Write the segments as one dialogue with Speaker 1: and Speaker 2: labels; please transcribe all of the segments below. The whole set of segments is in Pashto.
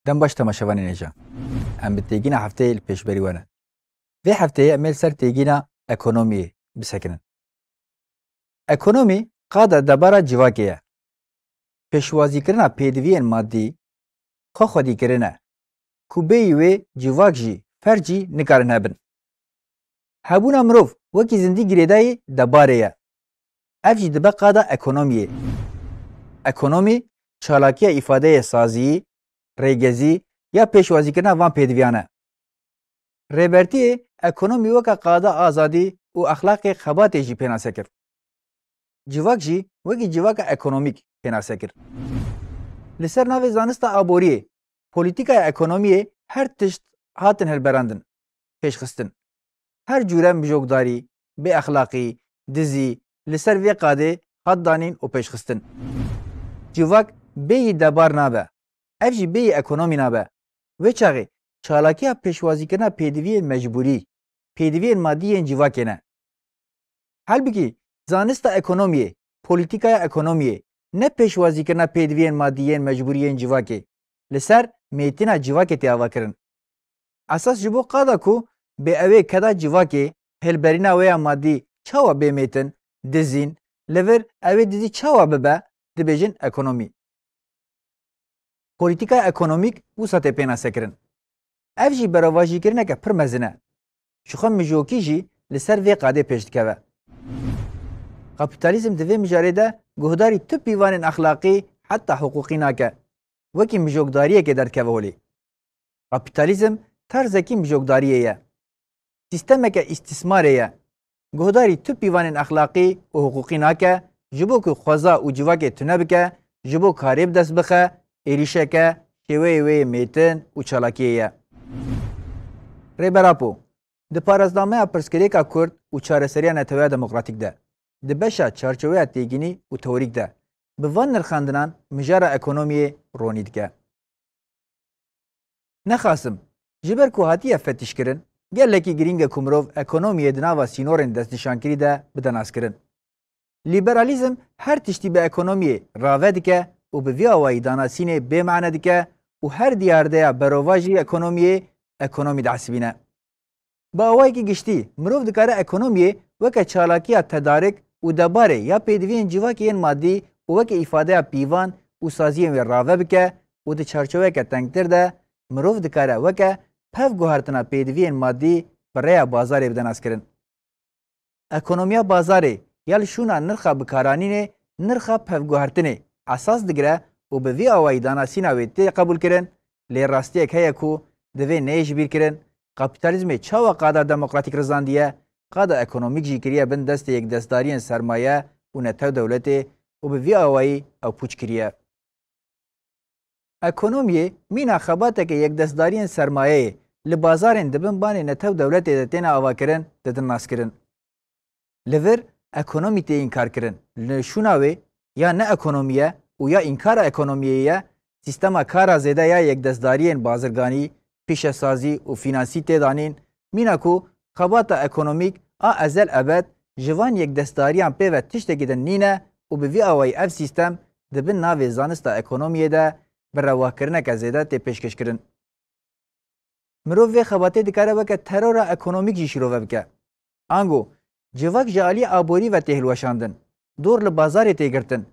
Speaker 1: دم باش تماشاوانی نجا ام بتيجينا هفته البيشبري وانا في هفته امل سر تيجينا اكونومي بسكنن اكونومي قاده دبره جواکیه پیشوازی کرنا پیدوین مادی خو خودی کرنا کوبی و جواک جی فرجی نکارن هبن هبونا مروف وکی زندگی گریدای دباره افجی دبه قاده اکونومیه اکونومی چالاکی ifade سازی ریگزی یا پیشوازی کرنا وان پیدویانه ریبرتی اکونومی وکا قاده آزادی و اخلاق خبات جی پیناسه کر جواک جی وکی جواک اکونومیک پیناسه کر لسر ناوی زانستا آبوریه پولیتیکا اکونومیه هر تشت هاتن هلبراندن پیشخستن هر جوره مجوگداری به اخلاقی دزی لسر وی قاده هات دانین و پیشخستن جواک بی دبار نابه افجی بی اکونومی نابه و چاقی چالاکی ها پیشوازی کرنا پیدوی مجبوری پیدوی مادی جواکه نه حال بکی زانستا اکونومیه پولیتیکا اکونومیه نه پیشوازی کرنا پیدوی مادی مجبوری جواکه لسر میتینا جواکه تیاوا کرن اساس جبو قادا کو به اوه کدا جواکه هلبرینا ویا مادی چاوا به میتن دزین لور اوه دزی چاوا ببه دبیجن اکونومی پولیتیکا اکونومیک وسط پینا سکرن اف جی براواجی کرنه که پر مزنه شخم مجوکی جی لسر وی قاده پیشتکوه کپیتالیزم دوی مجاره ده گهداری تب بیوان اخلاقی حتی حقوقی ناکه وکی مجوکداریه که در کوه ولی کپیتالیزم طرزکی مجوکداریه یه سیستمه که استثماره یه گهداری تب بیوان اخلاقی و حقوقی ناکه جبو که خوزا و جواک تونه بکه جبو کاریب دست بخه ایریشه که شوی وی میتن و چالاکیه یه ریبراپو د پارازنامه پرسکریکا کرد و چارەسەریya نەتەوەیە دموکراتیک ده د بەشە چارچەوەیە تێگینی و تەوریک ده bi van nirxandinan mijara ekonomiyê ronî dike nexasim ji ber ku hatiye fetişkirin gelekî giring e ku mirov ekonomiyê di nava sînorên destnîşankirî de bide naskirin liberalizm her tiştî bi ekonomiyê rave dike û bi vî awayî danasînê bêmane dike û her diyardeya berova jî ekonomiyê ekonomî dihesibîne با awayekî giştî mirov dikare ekonomiyê weke çalakiya tedarik û debarê ya pêdiviyên civakê yên maddî û weke îfadeya pîvan û saziyên wê rave bike û di çarçoveke tengtir de mirov dikare weke pev guhertina pêdiviyên maddî bi rêya bazarê bide naskirin ekonomiya bazarê ya li şûna nirxa bikaranînê nirxa pevguhertinê esas digire û bi vî awayî danasîna wê tê qebûlkirin lê rastiyek heye ku divê neyê ji bîr kirin kapitalizmê çawa qada demokratîk rizandiye qada ekonomîk jî kiriye bin destê yekdestdariyên sermaye û netew dewletê û bi vî awayî ew pûç kiriye ekonomiyê mîna xebateke yekdestdariyên sermayeyê li bazarên dibin banê netew dewletê de têne avakirin didin naskirin li vir ekonomî tê înkar kirin li şûna wê ya ne ekonomiye û ya înkara ekonomiyê ye sîstema kara zêde ya yekdestdariyên bazirganî pîşesazî û finansî têdanîn mîna ku xebata ekonomîk a ezel ebed ji van yekdestdariyan pê ve tiştekî din nîne û bi vî awayî ev sîstem dibin navê zanista ekonomiyê de bi rewahkirineke zêde tê pêşkêşkirin mirov vê xebatê dikare weke terora ekonomîk jî şîrove bike ango civak ji alî aborî ve tê hilweşandin dor li bazarê tê girtin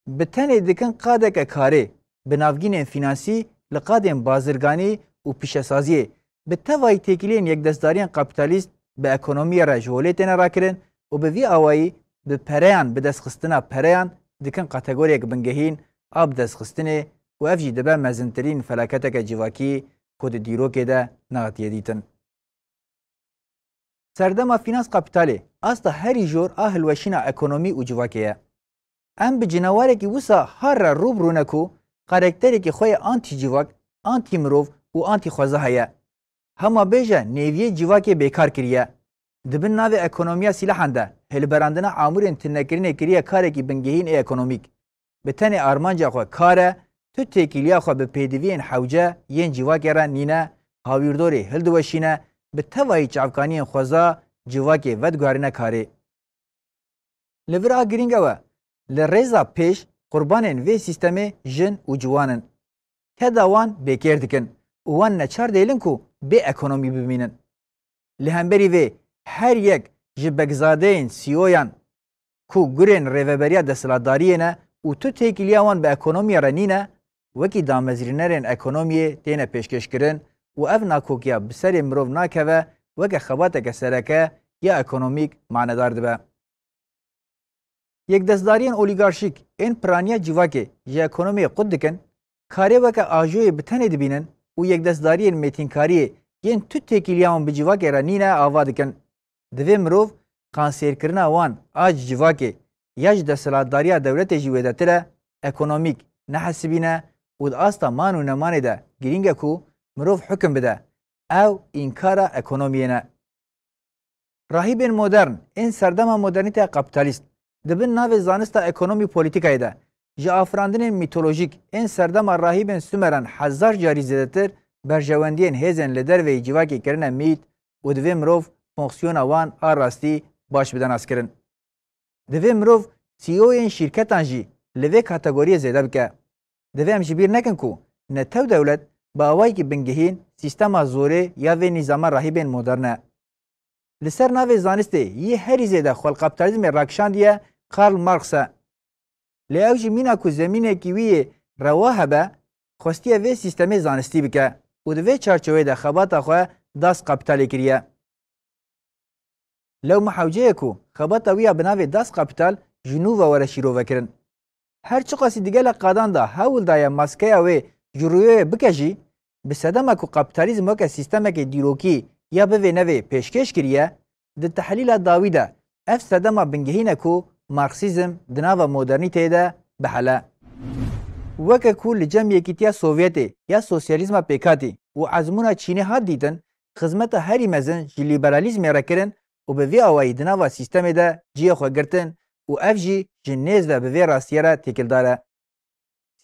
Speaker 1: bi tenê dikin qadeke karê bi navgînên finansî li qadên bazirganî û pîşesaziyê bi tevayî têkiliyên yekdestdariyên kapitalîst bi ekonomiyê re ji holê têne rakirin û bi vî awayî bi pereyan bi destxistina pereyan dikin kategoriyek bingehîn a bi destxistinê û ev jî dibe mezintirîn felaketeke civakî ku di dîrokê de nehatiye dîtin serdema finans kapitalê asta herî jor a hilweşîna ekonomî û civakê ye em bi cinawarekî wisa har re rûbirûne ku karakterekî xwe yê antî civak antî mirov û antî xweza heye hema bêje nêviyê civakê bêkar kiriye dibin navê ekonomiya sîlahan de hilberandina amûrên tînekirinê kiriye karekî bingehîn ê ekonomîk bi tenê armanca xwe kar e tu têkiliya xwe bi pêdiviyên hewce yên civakê re nîne hawîrdorê hildiweşîne bi tevayî çavkaniyên xweza civakê vedguherîne karê li vir a giring ew e li rêza pêş qurbanên vê sîstemê jin û ciwan in تدا وان بکر دکن و وان نچار دیلن کو به اکونومی ببینن. لهمبری و هر یک جبگزادین سیویان کو گرین ریوبریا دستلاتداریه نه و تو تکیلیا وان به اکونومی رنینه وکی دامزرینرین اکونومی تینه پیشکش کرن و اف ناکوکیا بسر مروف ناکوه وکه خباتک سرکه یا اکونومیک معنیدار دبه. یک دستداریان اولیگارشیک این پرانیا جیواکه جه اکونومی قد دکن کاری وکه آجوی بتنه دبینن و یک دستداریان میتینکاری ین تو تکیلیان به جیواکه رنینه آوا دکن. دوی مروف کانسیر کرنا وان آج جیواکه یاج دستلاتداریا دولت جیویده تره اکونومیک نحسبینه و آستا مانو نمانه ده گرینگه کو مروف حکم بده او اینکارا اکونومیه. راهیبین مدرن این سردم مدرنیته کپیتالیست دبن ناو زانستا اکونومی پولیتیکای ده جا افراندن میتولوژیک این سردم راهیبین سومران هزار جاری زدتر برجواندین هزن لدر و جواکی کرنه میت و دوی مروف فونکسیون وان آراستی باش بدن از کرن. دوی مروف سیوین شرکتان جی لوی کاتگوری زیده بکه. دوی هم جبیر نکن کو نتو دولت با آوائی که بنگهین سیستم زوره یا وی نظام راهیبین مدرنه. لسر ناو زانسته یه هری زیده خوال کپیتالیزم راکشاندیه کارل مارکسه. لیاو جمینا کو زمینه کیوی رواه به خوستیه وی سیستم زانستی بکه و دوی چارچوه ده خبات خواه داس کپیتالی کریه. لو محوجه کو خبات ویا بناوی داس کپیتال جنوب و شیرو وکرن. هر چه قاسی دیگه لقادان دا هول دایا ماسکه و جرویه بکجی به صدمه کو کپیتالیزم و که سیستمه که دیروکی یا به نوی پیشکش کریه د تحلیل داویده اف صدمه بنگهینه کو مارکسیزم دناو مدرنیته ده بحله. وکه کو لجم یکیتیا سوویتی یا سوسیالیزم پیکاتی و عزمونه چینی ها دیدن خدمت هری مزن جی لیبرالیزم را کرن و به وی آوائی دناو سیستم ده جی خو گرتن و اف جی جنیز و به وی راستیه را تکل داره.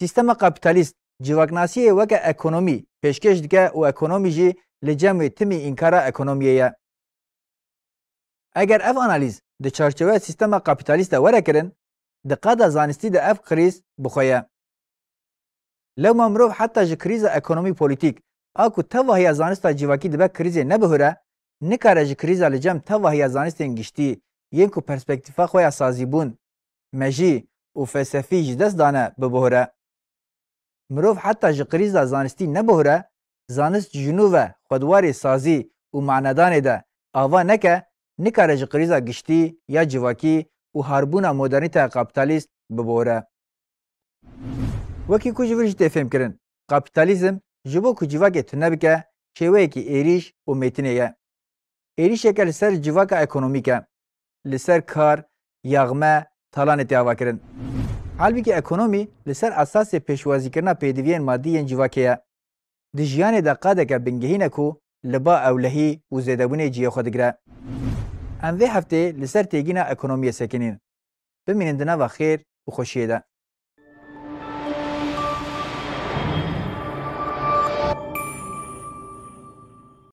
Speaker 1: سیستم کپیتالیست جواکناسی وکه اکونومی پیشکش دکه و اکونومی جی لجمع تمی انکارا اکونومیه. اگر اف آنالیز د چارچوه سیستم کپیتالیست وره کرن د قاده زانستی د اف کریز بخویه. لو ممروف حتی ج کریز اکونومی پولیتیک اکو تواهی زانستا جواکی دبه کریز نبهره نکاره ج کریز لجم تواهی زانست انگشتی ینکو پرسپکتیفا خویا سازیبون مجی و فلسفی جدست دانه ببهره. مروف حتی ج کریز زانستی نبهره زانست جنوبه خودواری سازی و معنادان ده آوا نکه نکاره ج کریزا گشتی یا جواکی و هاربونا مدرنیته کپیتالیست ببوره. وکی کجی ورش تفهم کرن کپیتالیزم جبو کجیواکی تنبکه شوه کی ایریش و میتینه. ایریش که لسر جواکا اکونومیکه لسر کار یاغمه تالان اتیاوا کرن. حالبی که اکونومی لسر اساس پیشوازی کرنا پیدوین مادی جواکیه. د ژیانê de qadeke bingehîne ku li ba ewlehî û zêdebûnê ciyê xwe digire. Em vê heftê li ser têgîna ekonomiyê sekinîn. Bimînin di nava xêr û xweşiyê de.